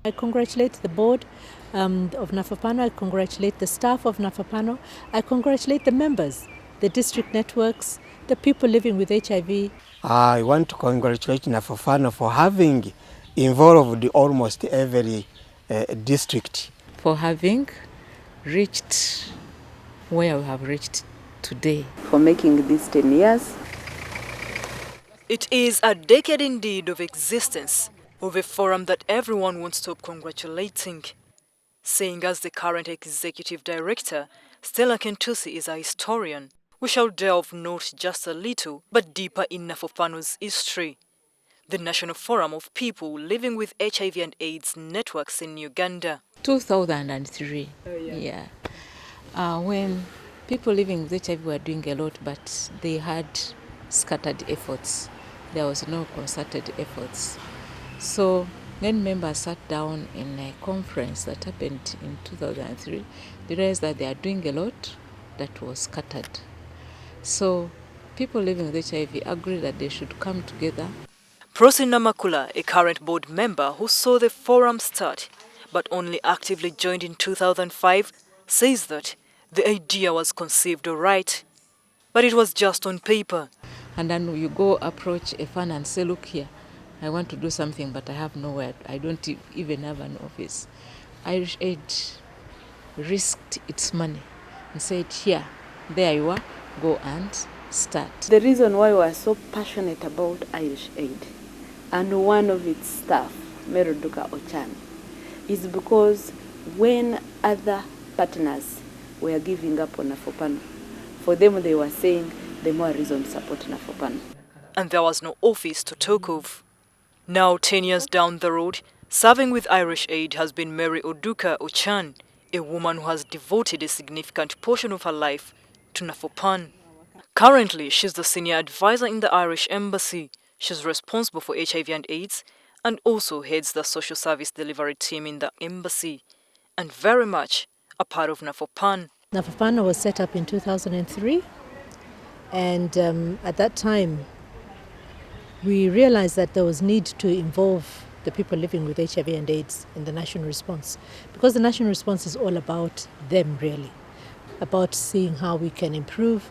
I congratulate the board of Nafoparno. I congratulate the staff of Nafoparno. I congratulate the members, the district networks, the people living with HIV. I want to congratulate NAFOPHANU for having involved almost every district. For having reached where we have reached today. For making this 10 years. It is a decade indeed of existence, of a forum that everyone won't stop congratulating. Saying as the current executive director, Stella Kentusi is a historian, we shall delve not just a little, but deeper in NAFOPHANU's history. The National Forum of People Living with HIV and AIDS networks in Uganda. 2003, yeah. When people living with HIV were doing a lot, but they had scattered efforts. There was no concerted efforts. So when members sat down in a conference that happened in 2003, they realized that they are doing a lot that was scattered. So people living with HIV agreed that they should come together. Prosi Namakula, a current board member who saw the forum start, but only actively joined in 2005, says that the idea was conceived all right, but it was just on paper. And then you go approach a fan and say, look here, I want to do something, but I have nowhere. I don't even have an office. Irish Aid risked its money and said, here, there you are, go and start. The reason why we are so passionate about Irish Aid and one of its staff, Meroduka Ochan, is because when other partners were giving up on Nafoparno, for them they were saying the more reason to support Nafoparno. And there was no office to talk of. Now 10 years down the road, serving with Irish Aid has been Mary Oduka Ochan, a woman who has devoted a significant portion of her life to Nafoparno. Currently, she's the senior advisor in the Irish Embassy. She's responsible for HIV and AIDS and also heads the social service delivery team in the embassy, and very much a part of Nafoparno. Nafoparno was set up in 2003, and at that time we realized that there was need to involve the people living with HIV and AIDS in the national response, because the national response is all about them, really, about seeing how we can improve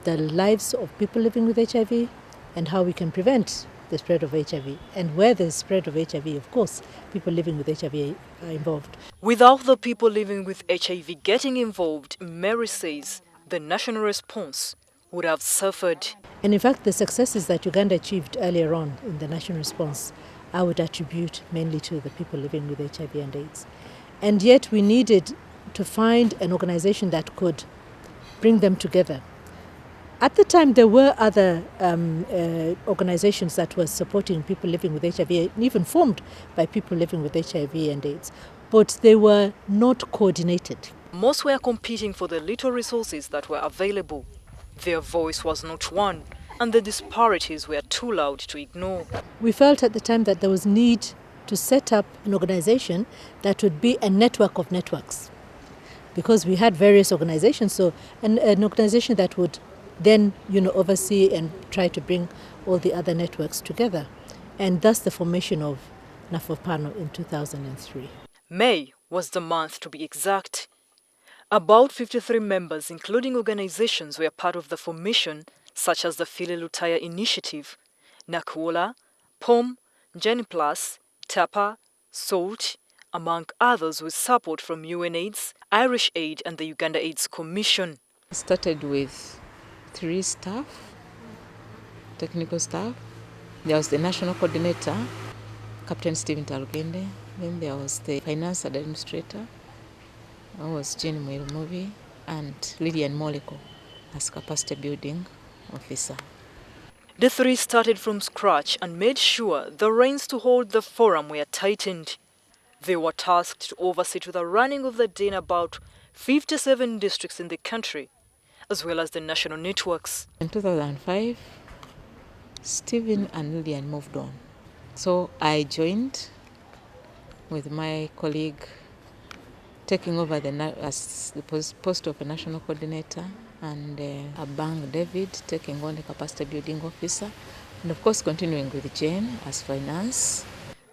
the lives of people living with HIV and how we can prevent the spread of HIV. And where there's spread of HIV, of course, people living with HIV are involved. Without the people living with HIV getting involved, Mary says the national response would have suffered. And in fact, the successes that Uganda achieved earlier on in the national response, I would attribute mainly to the people living with HIV and AIDS. And yet we needed to find an organization that could bring them together. At the time, there were other organizations that were supporting people living with HIV, even formed by people living with HIV and AIDS, but they were not coordinated. Most were competing for the little resources that were available. Their voice was not one, and the disparities were too loud to ignore. We felt at the time that there was need to set up an organization that would be a network of networks, because we had various organizations, so an organization that would then, oversee and try to bring all the other networks together. And thus the formation of Nafoparno in 2003. May was the month, to be exact. About 53 members, including organizations, were part of the formation, such as the Fili Lutaya Initiative, Nakuola, POM, Geniplas, TAPA, SALT, among others, with support from UNAIDS, Irish Aid and the Uganda AIDS Commission. It started with 3 staff, technical staff. There was the national coordinator, Captain Stephen Talogende. Then there was the finance administrator, that was Jenny Mwirumovi, and Lillian Moleko as capacity building officer. The 3 started from scratch and made sure the reins to hold the forum were tightened. They were tasked to oversee to the running of the day in about 57 districts in the country, as well as the national networks. In 2005, Stephen and Lillian moved on. So I joined with my colleague, taking over as the post of a national coordinator, and Abang David taking on the capacity building officer, and of course continuing with Jane as finance.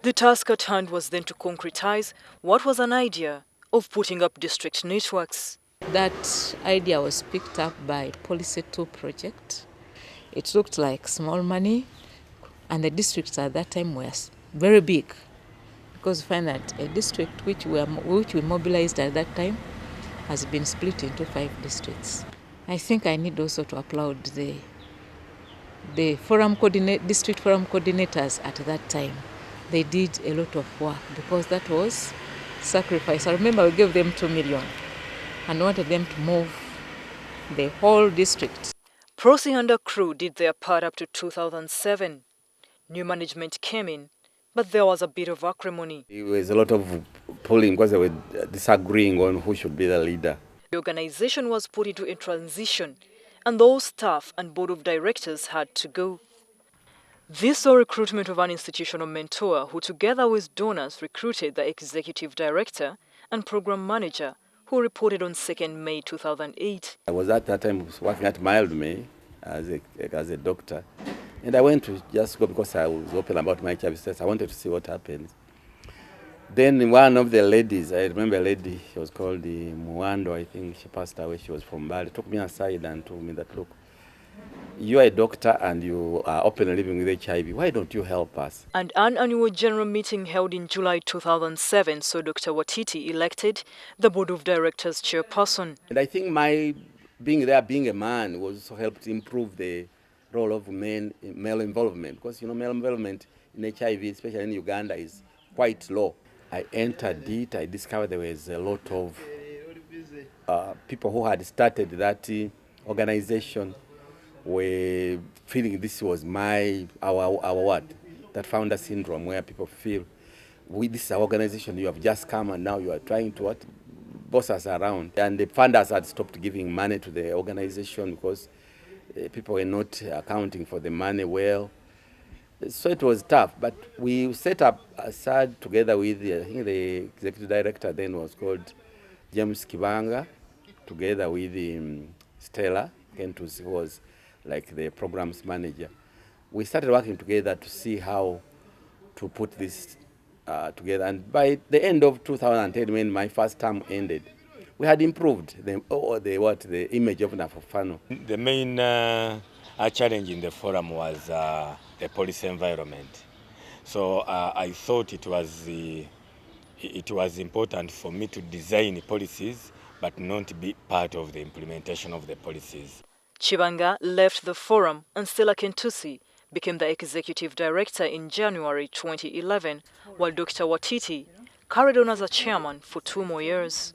The task at hand was then to concretize what was an idea of putting up district networks. That idea was picked up by Policy 2 project. It looked like small money, and the districts at that time were very big, because we find that a district which we mobilized at that time has been split into 5 districts. I think I need also to applaud the district forum coordinators at that time. They did a lot of work because that was sacrifice. I remember we gave them 2 million and wanted them to move the whole district. Prosi and her crew did their part up to 2007. New management came in, but there was a bit of acrimony. There was a lot of polling because they were disagreeing on who should be the leader. The organization was put into a transition, and those staff and board of directors had to go. This saw recruitment of an institutional mentor who, together with donors, recruited the executive director and program manager, who reported on 2nd May 2008. I was at that time working at Mild May as a doctor, and I went to just go because I was open about my HIV status. I wanted to see what happens. Then one of the ladies, I remember a lady, she was called Muando, I think she passed away, she was from Bali, took me aside and told me that, look, you are a doctor and you are openly living with HIV, why don't you help us? And an annual general meeting held in July 2007 saw Dr. Watiti elected the board of directors chairperson. And I think my being there, being a man, also helped improve the role of male involvement, because, you know, male involvement in HIV, especially in Uganda, is quite low. I entered it, I discovered there was a lot of people who had started that organization were feeling this was our what? That founder syndrome, where people feel, this is our organization, you have just come and now you are trying to boss us around. And the funders had stopped giving money to the organization because people were not accounting for the money well. So it was tough, but we set up a SAD together with I think the executive director then was called James Kibanga, together with Stella Kentus, who was like the programs manager. We started working together to see how to put this together. And by the end of 2010, when my first term ended, we had improved the image of NAFOPHANU. The main challenge in the forum was the policy environment. So I thought it was important for me to design policies but not be part of the implementation of the policies. Chibanga left the forum and Stella Kentusi became the executive director in January 2011, while Dr. Watiti carried on as a chairman for 2 more years.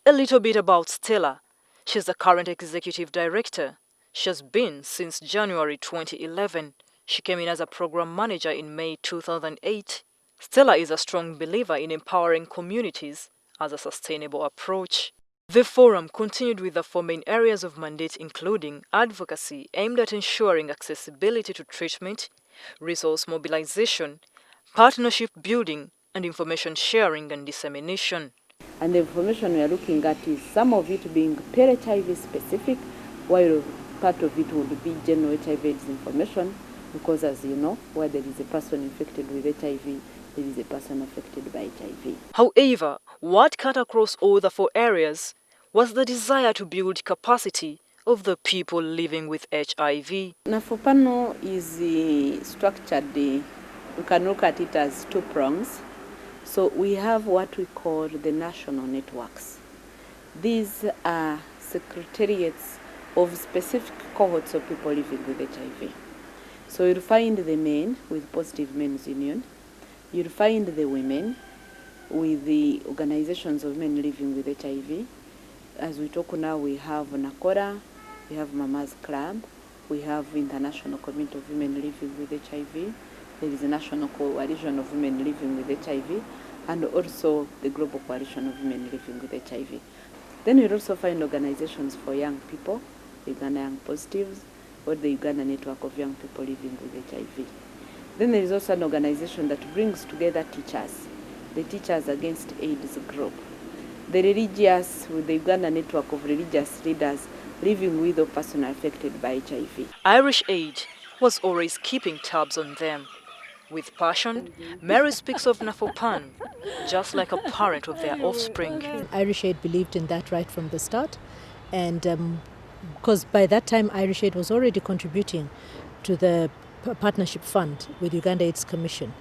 A little bit about Stella. She's the current executive director. She has been since January 2011. She came in as a program manager in May 2008. Stella is a strong believer in empowering communities as a sustainable approach. The forum continued with the 4 main areas of mandate, including advocacy aimed at ensuring accessibility to treatment, resource mobilization, partnership building, and information sharing and dissemination. And the information we are looking at is some of it being per-HIV specific, while part of it would be general HIV/AIDS information, because as you know, where there is a person infected with HIV, there is a person affected by HIV. However, what cut across all the 4 areas was the desire to build capacity of the people living with HIV. Nafoparno is structured, we can look at it as 2 prongs. So we have what we call the national networks. These are secretariats of specific cohorts of people living with HIV. So you'll find the men with Positive Men's Union. You'll find the women with the organizations of men living with HIV. As we talk now, we have Nakora, we have Mama's Club, we have International Community of Women Living with HIV, there is a National Coalition of Women Living with HIV, and also the Global Coalition of Women Living with HIV. Then you'll also find organizations for young people, Uganda Young Positives, or the Uganda Network of Young People Living with HIV. Then there is also an organization that brings together teachers, the Teachers Against AIDS group, the religious, with the Uganda Network of Religious Leaders living with a person affected by HIV. Irish Aid was always keeping tabs on them. With passion, Mary speaks of Nafoparno, just like a parent of their offspring. Irish Aid believed in that right from the start, and because by that time Irish Aid was already contributing to the partnership fund with Uganda AIDS Commission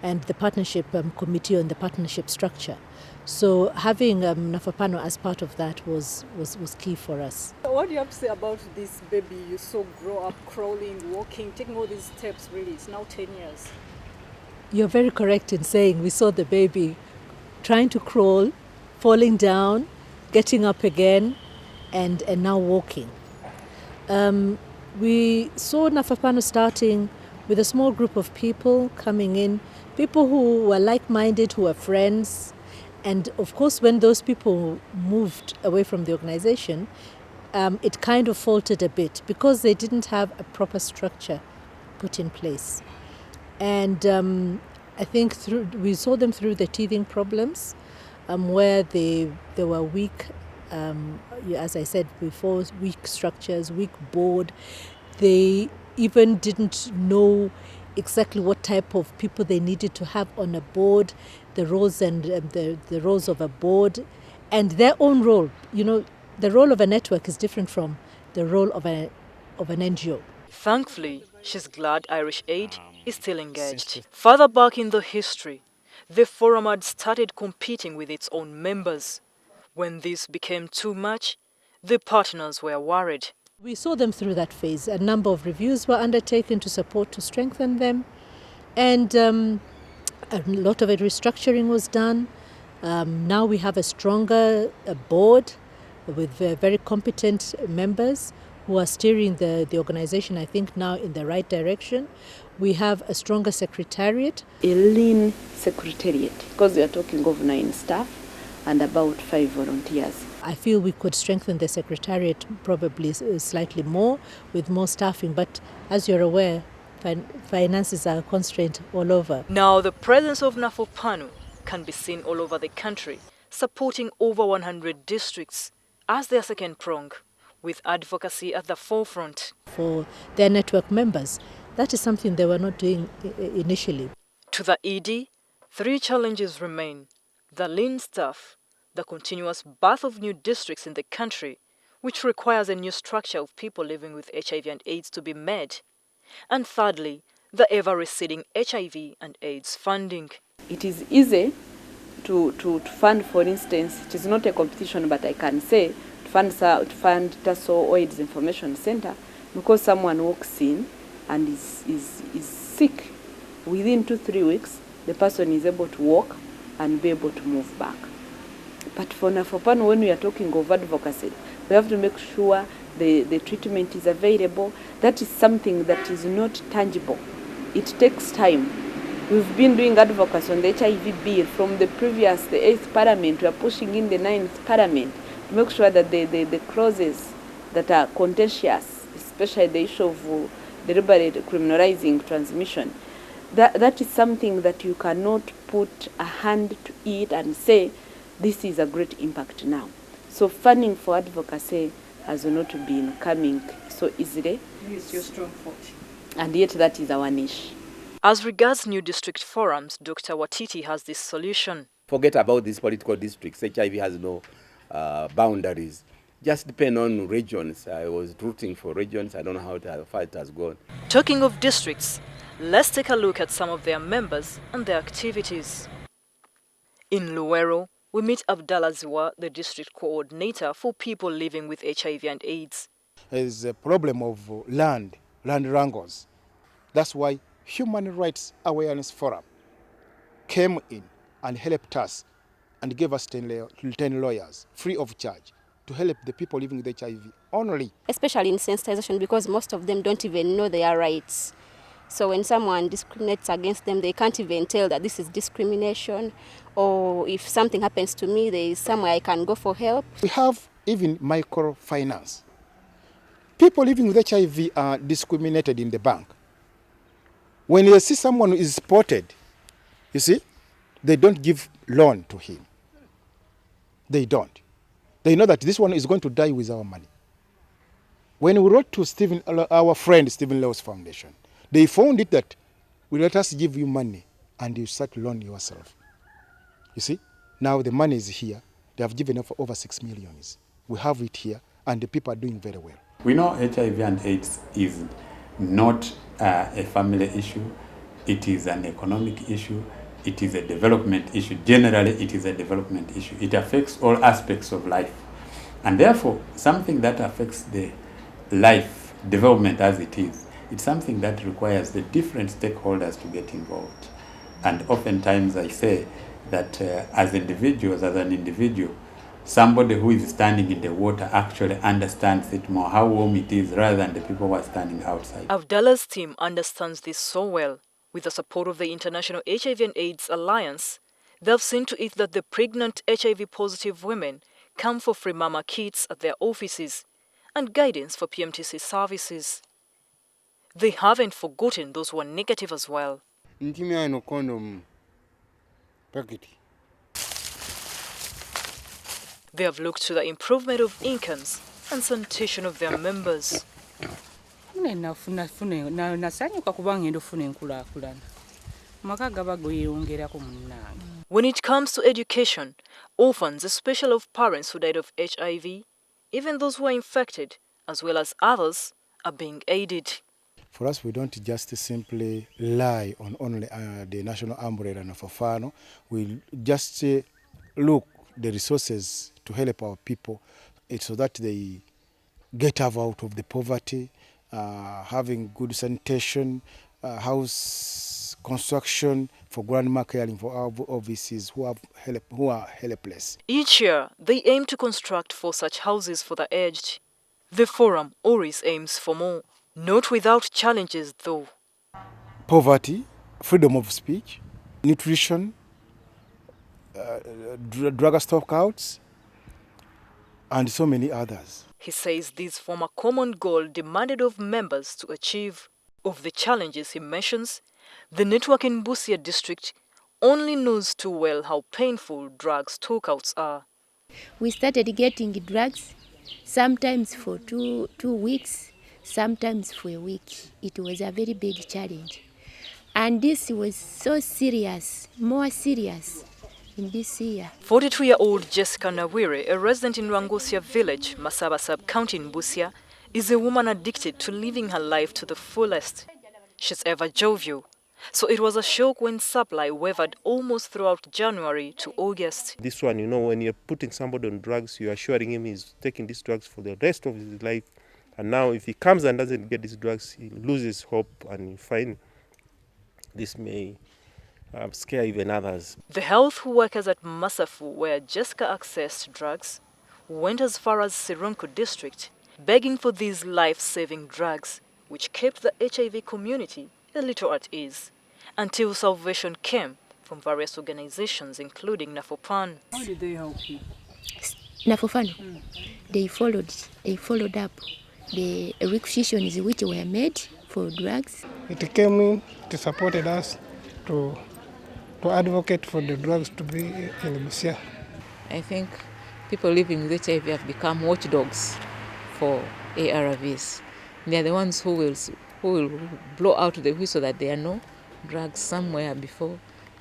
and the partnership committee on the partnership structure. So having Nafoparno as part of that was key for us. What do you have to say about this baby you saw grow up, crawling, walking, taking all these steps really? It's now 10 years. You're very correct in saying we saw the baby trying to crawl, falling down, getting up again, and now walking. We saw Nafoparno starting with a small group of people coming in, people who were like-minded, who were friends. And of course, when those people moved away from the organization, it kind of faltered a bit because they didn't have a proper structure put in place. And I think we saw them through the teething problems, where they were weak, as I said before, weak structures, weak board. They even didn't know exactly what type of people they needed to have on a board, the roles and the roles of a board, and their own role. You know, the role of a network is different from the role of an NGO. Thankfully, she's glad Irish Aid is still engaged. Further back in the history, the forum had started competing with its own members. When this became too much, the partners were worried. We saw them through that phase. A number of reviews were undertaken to strengthen them. And a lot of restructuring was done. Now we have a stronger board with very competent members who are steering the organization, I think, now in the right direction. We have a stronger secretariat. A lean secretariat, because we are talking of 9 staff and about 5 volunteers. I feel we could strengthen the secretariat probably slightly more with more staffing, but as you're aware, finances are a constraint all over. Now the presence of Nafoparno can be seen all over the country, supporting over 100 districts as their second prong, with advocacy at the forefront. For their network members, that is something they were not doing initially. To the ED, 3 challenges remain: the lean staff, the continuous birth of new districts in the country, which requires a new structure of people living with HIV and AIDS to be met, and thirdly, the ever-receding HIV and AIDS funding. It is easy to fund, for instance, it is not a competition, but I can say, to fund TASO AIDS Information Center, because someone walks in and is sick. Within 2-3 weeks, the person is able to walk and be able to move back. But for Nafoparno, when we are talking of advocacy, we have to make sure the treatment is available. That is something that is not tangible. It takes time. We've been doing advocacy on the HIV bill from the 8th Parliament. We are pushing in the 9th Parliament to make sure that the clauses that are contentious, especially the issue of deliberate criminalizing transmission, that is something that you cannot put a hand to it and say, this is a great impact now. So funding for advocacy has not been coming so easily. It's your strong point. And yet that is our niche. As regards new district forums, Dr. Watiti has this solution. Forget about these political districts. HIV has no boundaries. Just depend on regions. I was rooting for regions. I don't know how far it has gone. Talking of districts, let's take a look at some of their members and their activities. In Luwero, we meet Abdallah Ziwa, the district coordinator for people living with HIV and AIDS. There's a problem of land wrangles. That's why Human Rights Awareness Forum came in and helped us and gave us 10 lawyers free of charge to help the people living with HIV only. Especially in sensitization, because most of them don't even know their rights. So when someone discriminates against them, they can't even tell that this is discrimination, or if something happens to me, there is somewhere I can go for help. We have even microfinance. People living with HIV are discriminated in the bank. When you see someone who is spotted, you see, they don't give loan to him. They don't. They know that this one is going to die with our money. When we wrote to our friend Stephen Law's Foundation, they found it that We let us give you money and you start loan yourself. You see, now the money is here. They have given over 6 million. We have it here and the people are doing very well. We know HIV and AIDS is not a family issue. It is an economic issue. It is a development issue. Generally, it is a development issue. It affects all aspects of life. And therefore, something that affects the life development as it is, it's something that requires the different stakeholders to get involved. And oftentimes I say that as individuals, as an individual, somebody who is standing in the water actually understands it more, how warm it is, rather than the people who are standing outside. Abdallah's team understands this so well. With the support of the International HIV and AIDS Alliance, they've seen to it that the pregnant HIV-positive women come for free mama kits at their offices and guidance for PMTC services. They haven't forgotten those who are negative as well. They have looked to the improvement of incomes and sanitation of their members. When it comes to education, orphans, especially of parents who died of HIV, even those who are infected, as well as others, are being aided. For us, we don't just simply rely on only the national umbrella NAFOPHANU. We just look the resources to help our people so that they get out of the poverty, having good sanitation, house construction for grandma caring for our overseas who are helpless. Each year, they aim to construct 4 such houses for the aged. The forum always aims for more, not without challenges though. Poverty, freedom of speech, nutrition, drug stockouts, and so many others. He says these form a common goal demanded of members to achieve. Of the challenges he mentions, the network in Busia district only knows too well how painful drug stockouts are. We started getting drugs, sometimes for two weeks, sometimes for a week. It was a very big challenge. And this was so serious, more serious in this year. 42-year-old Jessica Nawire, a resident in Rwangosia village, Masaba sub-county in Busia, is a woman addicted to living her life to the fullest. She's ever jovial. So it was a shock when supply wavered almost throughout January to August. This one, you know, when you're putting somebody on drugs, you're assuring him he's taking these drugs for the rest of his life. And now if he comes and doesn't get these drugs, he loses hope, and you find this may scare even others. The health workers at Masafu, where Jessica accessed drugs, went as far as Sironko district, begging for these life-saving drugs, which kept the HIV community a little at ease, until salvation came from various organizations, including Nafoparno. How did they help you? NAFOPHANU, they followed up the requisitions which were made for drugs. It came in to support us to advocate for the drugs to be in Busia. I think people living with HIV have become watchdogs for ARVs. They are the ones who will blow out the whistle that there are no drugs somewhere before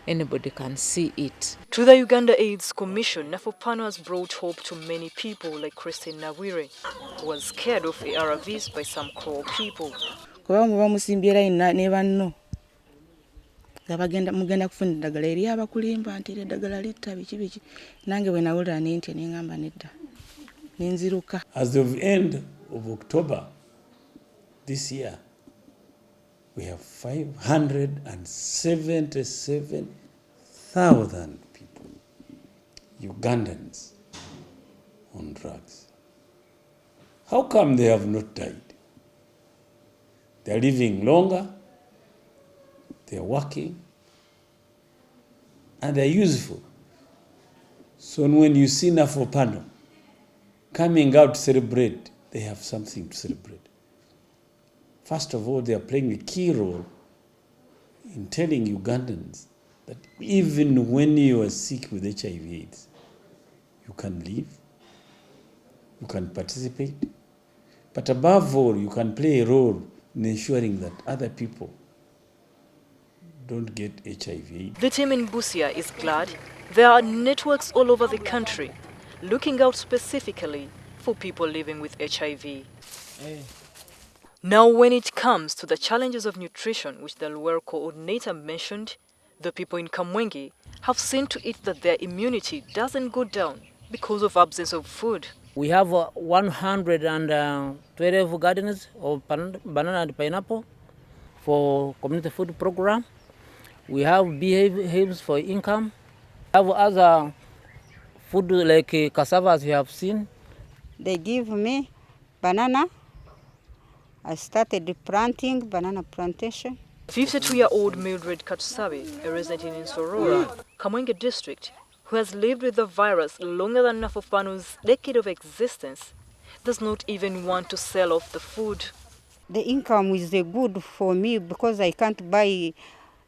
anybody can see it. To the Uganda AIDS Commission, Nafoparno has brought hope to many people like Christine Nawire, who was scared of ARVs by some cruel people. Mugenda kufuna eddagala eri abakulimba nti eddagala litta biki biki nange bwe nawulira nti nengamba nedda nenziruka. As of end of October this year, we have 577,000 people, Ugandans, on drugs. How come they have not died? They are living longer, they are working, and they are useful. So when you see Nafoparno coming out to celebrate, they have something to celebrate. First of all, they are playing a key role in telling Ugandans that even when you are sick with HIV/AIDS, you can live, you can participate, but above all, you can play a role in ensuring that other people don't get HIV. The team in Busia is glad there are networks all over the country looking out specifically for people living with HIV. Now, when it comes to the challenges of nutrition, which the Luwero coordinator mentioned, the people in Kamwenge have seen to it that their immunity doesn't go down because of absence of food. We have 112 gardens of banana and pineapple for community food program. We have beehives for income. We have other food like cassava, as you have seen. They give me banana. I started planting banana plantation. 52-year-old Mildred Katsabe, a resident in Sorora, Kamwenge district, who has lived with the virus longer than NAFOPHANU's decade of existence, does not even want to sell off the food. The income is good for me because I can't buy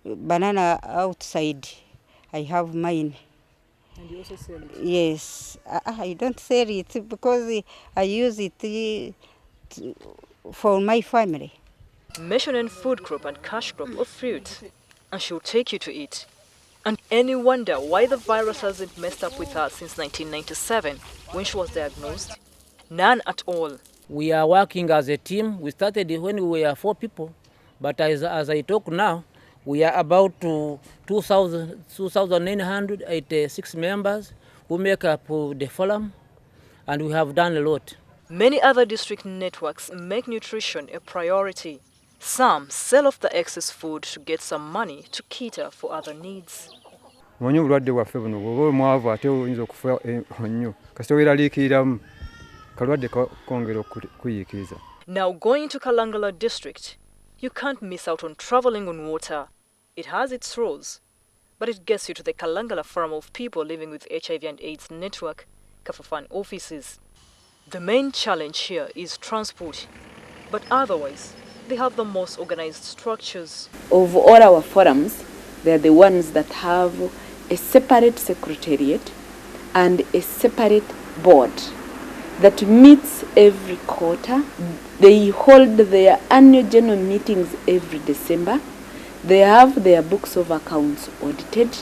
banana outside. I have mine. And you also sell it? Yes. I don't sell it because I use it for my family. Mention and food crop and cash crop of fruit, and she'll take you to it. And any wonder why the virus hasn't messed up with her since 1997 when she was diagnosed? None at all. We are working as a team. We started when we were 4 people, but as I talk now, we are about 2,986 members who make up the forum, and we have done a lot. Many other district networks make nutrition a priority. Some sell off the excess food to get some money to cater for other needs. Now going to Kalangala district, you can't miss out on traveling on water. It has its roads, but it gets you to the Kalangala Forum of People Living with HIV and AIDS Network, NAFOPHANU offices. The main challenge here is transport, but otherwise, they have the most organized structures. Of all our forums, they're the ones that have a separate secretariat and a separate board that meets every quarter. They hold their annual general meetings every December. They have their books of accounts audited,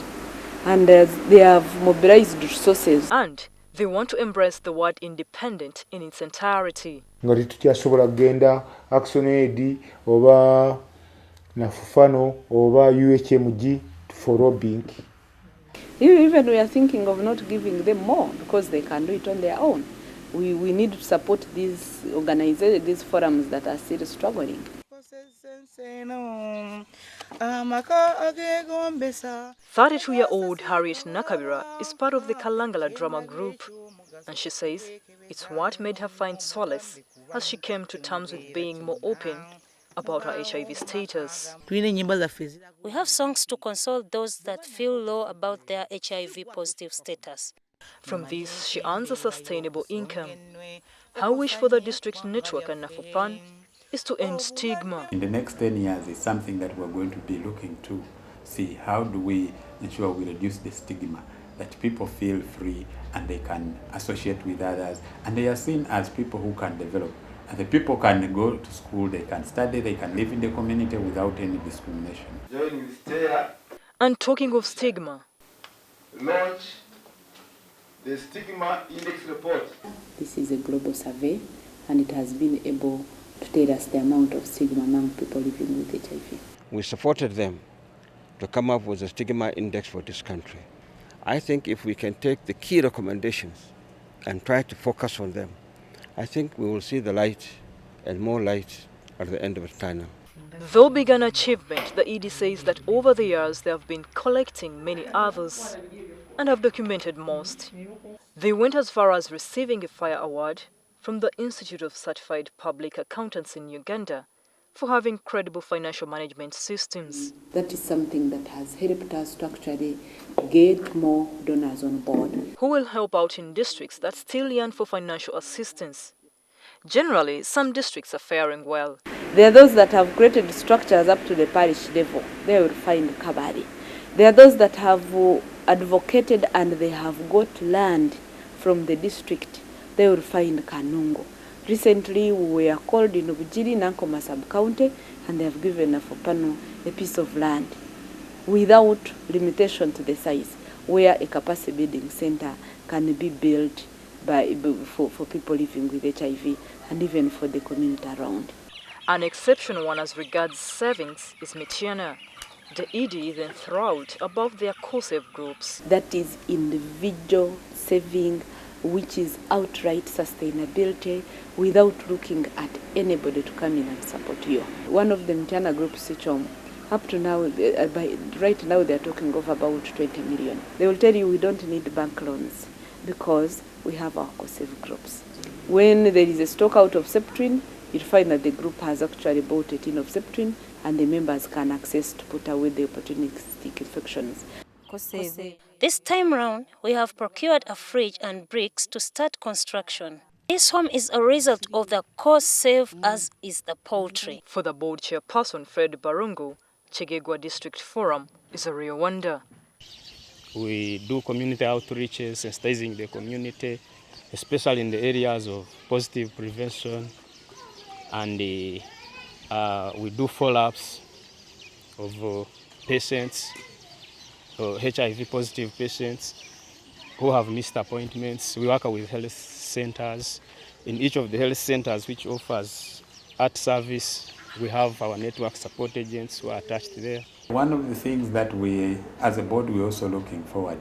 and they have mobilized resources. And they want to embrace the word independent in its entirety. Ngati tukyasobola kugenda ActionAid oba NAFOPHANU oba UHMG for lobbying. Even we are thinking of not giving them more because they can do it on their own. We need to support these organizations, these forums that are still struggling. 32-year-old Harriet Nakabira is part of the Kalangala drama group, and she says it's what made her find solace as she came to terms with being more open about her HIV status. We have songs to console those that feel low about their HIV positive status. From this, she earns a sustainable income. Her wish for the district network and NAFOPHANU is to end stigma. In the next 10 years is something that we're going to be looking to see how do we ensure we reduce the stigma, that people feel free and they can associate with others and they are seen as people who can develop. And the people can go to school, they can study, they can live in the community without any discrimination. And talking of stigma, launch the Stigma Index Report. This is a global survey, and it has been able to tell us the amount of stigma among people living with HIV. We supported them to come up with a stigma index for this country. I think if we can take the key recommendations and try to focus on them, I think we will see the light and more light at the end of the tunnel. Though big an achievement, the ED says that over the years they have been collecting many others and have documented most. They went as far as receiving a fire award from the Institute of Certified Public Accountants in Uganda for having credible financial management systems. That is something that has helped us to actually get more donors on board. Who will help out in districts that still yearn for financial assistance. Generally, some districts are faring well. There are those that have created structures up to the parish level. They will find Kabari. There are those that have advocated and they have got land from the district. They will find Kanungo. Recently, we were called in Bujiri, Nankoma sub-county, and they have given NAFOPHANU a piece of land. without limitation to the size, where a capacity building center can be built for people living with HIV and even for the community around. An exceptional one as regards savings is Michiana. The ED is enthralled above their co-save groups. That is individual saving, which is outright sustainability without looking at anybody to come in and support you. One of the Michiana groups, up to now, right now they're talking of about 20 million. They will tell you we don't need bank loans because we have our co-save groups. When there is a stock out of Septrin, you'll find that the group has actually bought a tin of Septrin and the members can access to put away the opportunistic infections. This time round, we have procured a fridge and bricks to start construction. This home is a result of the cost save, as is the poultry. For the board chairperson, Fred Barungu, Chegegwa District Forum is a real wonder. We do community outreaches, sensitizing the community, especially in the areas of positive prevention, and we do follow-ups of patients, HIV positive patients who have missed appointments. We work with health centers. In each of the health centers which offers art service, we have our network support agents who are attached there. One of the things that we, as a board, we're also looking forward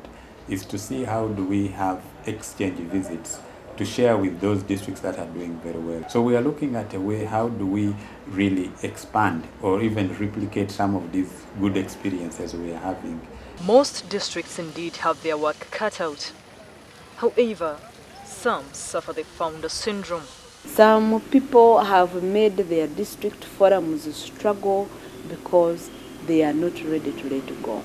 is to see how do we have exchange visits to share with those districts that are doing very well. So we are looking at a way, how do we really expand or even replicate some of these good experiences we are having. Most districts indeed have their work cut out. However, some suffer the founder syndrome. Some people have made their district forums struggle because they are not ready to let go.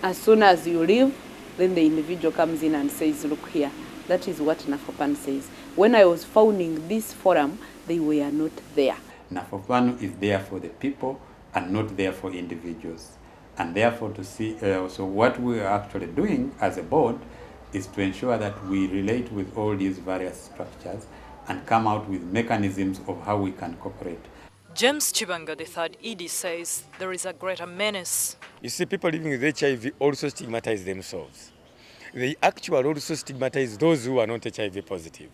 As soon as you leave, then the individual comes in and says, look here, that is what Nafopan says. When I was founding this forum, they were not there. NAFOPHANU is there for the people and not there for individuals. And therefore to see, so what we are actually doing as a board is to ensure that we relate with all these various structures and come out with mechanisms of how we can cooperate. James Chibanga, the third ED, says there is a greater menace. You see, people living with HIV also stigmatize themselves. They actually also stigmatize those who are not HIV positive.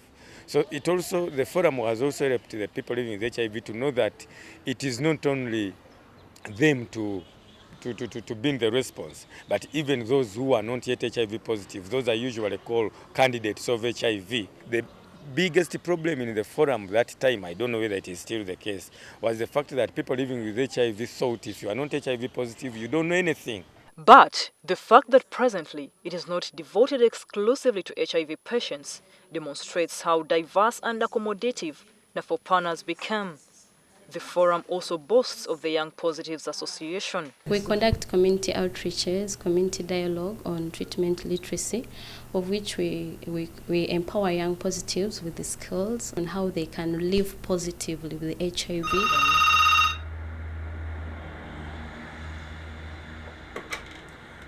So it also, the forum has also helped the people living with HIV to know that it is not only them to be in the response, but even those who are not yet HIV positive, those are usually called candidates of HIV. The biggest problem in the forum that time, I don't know whether it is still the case, was the fact that people living with HIV thought if you are not HIV positive, you don't know anything. But the fact that presently it is not devoted exclusively to HIV patients demonstrates how diverse and accommodative Nafoparno has become. The forum also boasts of the Young Positives Association. We conduct community outreaches, community dialogue on treatment literacy, of which we empower young positives with the skills on how they can live positively with HIV.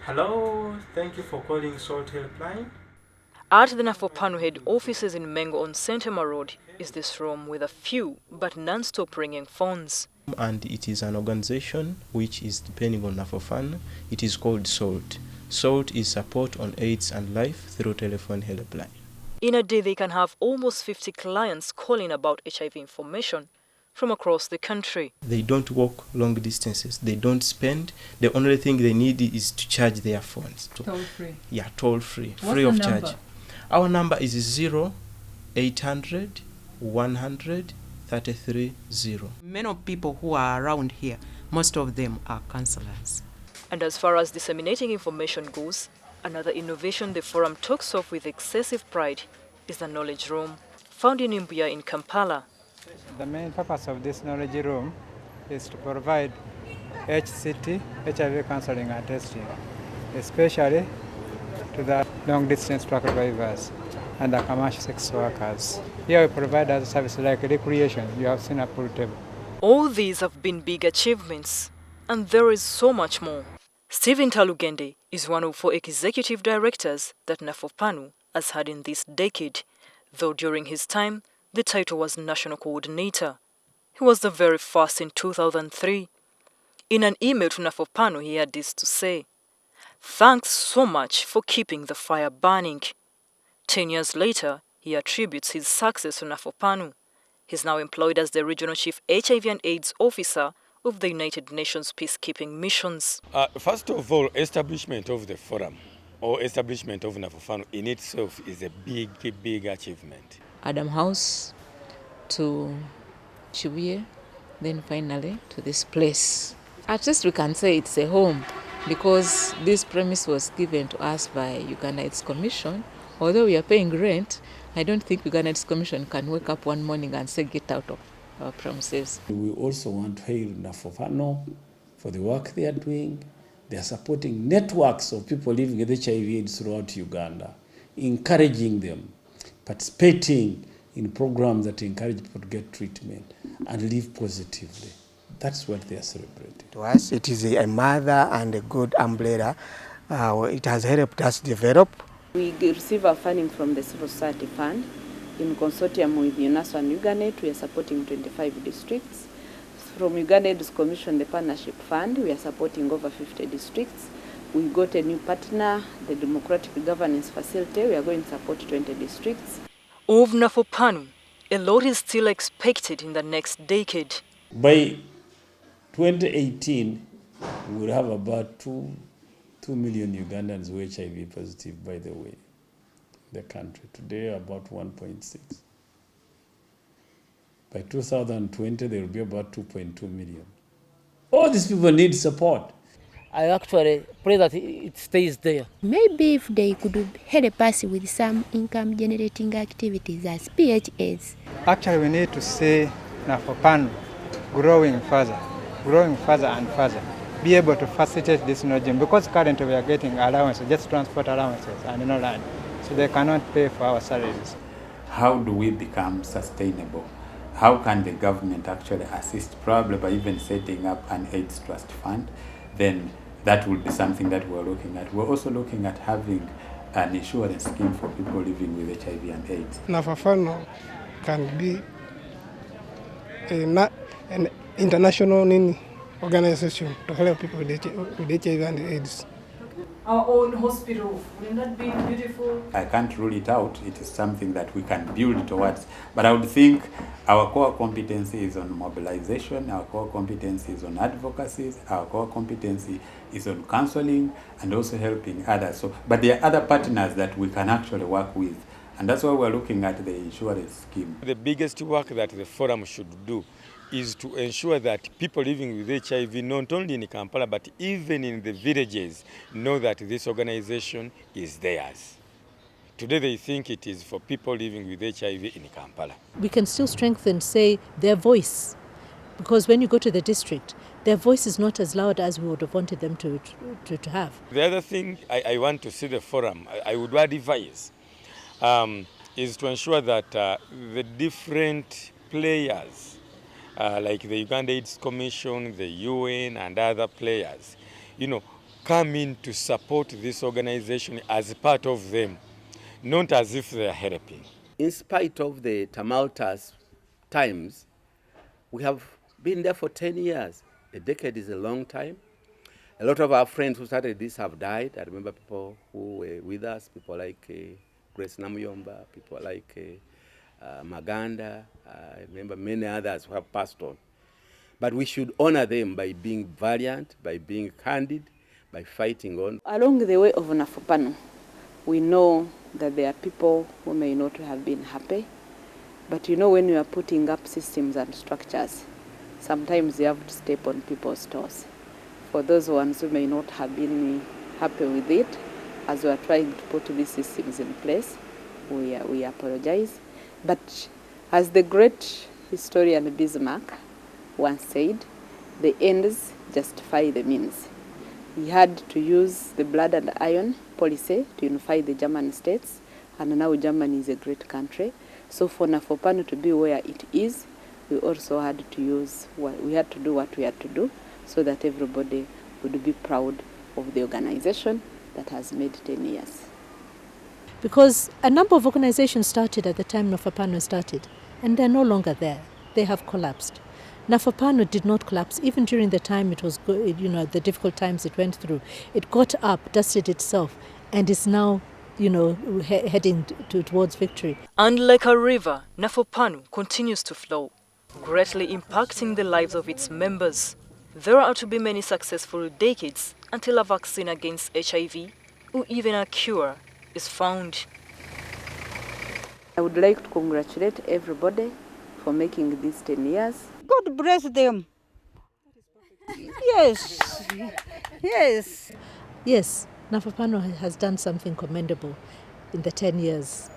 Hello, thank you for calling Salt Helpline. At the Nafoparno head offices in Mengo on Sentema Road is this room with a few but non-stop ringing phones. And it is an organization which is depending on NAFOPHANU. It is called SALT. SALT is support on AIDS and life through telephone helpline. In a day they can have almost 50 clients calling about HIV information from across the country. They don't walk long distances. They don't spend. The only thing they need is to charge their phones. Toll free? Yeah, toll free. What's free of the number? charge. Our number is 0800 100 330. Many of people who are around here, most of them are counselors. And as far as disseminating information goes, another innovation the forum talks of with excessive pride is the knowledge room, found in Imbuya in Kampala. The main purpose of this knowledge room is to provide HCT, HIV counseling and testing, especially to the long-distance truck drivers and the commercial sex workers. Here we provide other services like recreation. You have seen a pool table. All these have been big achievements, and there is so much more. Stephen Talogende is one of 4 executive directors that NAFOPHANU has had in this decade, though during his time, the title was National Coordinator. He was the very first in 2003. In an email to Nafoparno, he had this to say: "Thanks so much for keeping the fire burning." 10 years later, he attributes his success to Nafoparno. He's now employed as the Regional Chief HIV and AIDS Officer of the United Nations Peacekeeping Missions. First of all, establishment of the forum or establishment of NAFOPHANU in itself is a big achievement. Adam House to Chibuye, then finally to this place. At least we can say it's a home, because this premise was given to us by Uganda AIDS Commission. Although we are paying rent, I don't think Uganda AIDS Commission can wake up one morning and say get out of our premises. We also want to hail NAFOPHANU for the work they are doing. They are supporting networks of people living with HIV/AIDS throughout Uganda, encouraging them, participating in programs that encourage people to get treatment and live positively. That's what they are celebrating. To us, it is a mother and a good umbrella. It has helped us develop. We receive our funding from the Civil Society Fund. In consortium with UNESCO and Uganda, we are supporting 25 districts. From Uganda AIDS Commission, the Partnership Fund, we are supporting over 50 districts. We got a new partner, the Democratic Governance Facility. We are going to support 20 districts. Of Nafoparno, a lot is still expected in the next decade. By 2018, we will have about 2 million Ugandans who are HIV positive, by the way, in the country. Today, about 1.6. By 2020, there will be about 2.2 million. All these people need support. I actually pray that it stays there. Maybe if they could help us with some income generating activities as PHAs. Actually, we need to see NAFOPHANU growing further and further. Be able to facilitate this nodule, because currently we are getting allowances, just transport allowances and no land. So they cannot pay for our salaries. How do we become sustainable? How can the government actually assist, probably by even setting up an AIDS trust fund? Then that would be something that we're looking at. We're also looking at having an insurance scheme for people living with HIV and AIDS. NAFOPHANU can be an international organization to help people with HIV and AIDS. Our own hospital, wouldn't that be beautiful? I can't rule it out. It is something that we can build towards. But I would think our core competency is on mobilization, our core competency is on advocacy, our core competency is on counseling and also helping others. But there are other partners that we can actually work with. And that's why we're looking at the insurance scheme. The biggest work that the forum should do is to ensure that people living with HIV, not only in Kampala, but even in the villages, know that this organization is theirs. Today they think it is for people living with HIV in Kampala. We can still strengthen, say, their voice, because when you go to the district, their voice is not as loud as we would have wanted them to have. The other thing I want to see the forum, I would advise, is to ensure that the different players, like the Uganda AIDS Commission, the UN and other players, come in to support this organization as part of them, not as if they are helping. In spite of the tumultuous times, we have been there for 10 years. A decade is a long time. A lot of our friends who started this have died. I remember people who were with us, people like Grace Namuyomba, people like Maganda, I remember many others who have passed on. But we should honor them by being valiant, by being candid, by fighting on. Along the way of NAFOPHANU, we know that there are people who may not have been happy, but when you are putting up systems and structures, sometimes you have to step on people's toes. For those ones who may not have been happy with it, as we are trying to put these systems in place, we apologize. But as the great historian Bismarck once said, the ends justify the means. He had to use the blood and iron policy to unify the German states, and now Germany is a great country. So for NAFOPHANU to be where it is, we also had to do what we had to do, so that everybody would be proud of the organization that has made 10 years. Because a number of organizations started at the time NAFOPHANU started, and they're no longer there. They have collapsed. Nafoparno did not collapse, even during the time it was, the difficult times it went through. It got up, dusted itself, and is now, heading towards victory. And like a river, Nafoparno continues to flow, greatly impacting the lives of its members. There are to be many successful decades until a vaccine against HIV or even a cure is found. I would like to congratulate everybody for making these 10 years. God bless them. Yes. Yes. Yes, Nafoparno has done something commendable in the 10 years.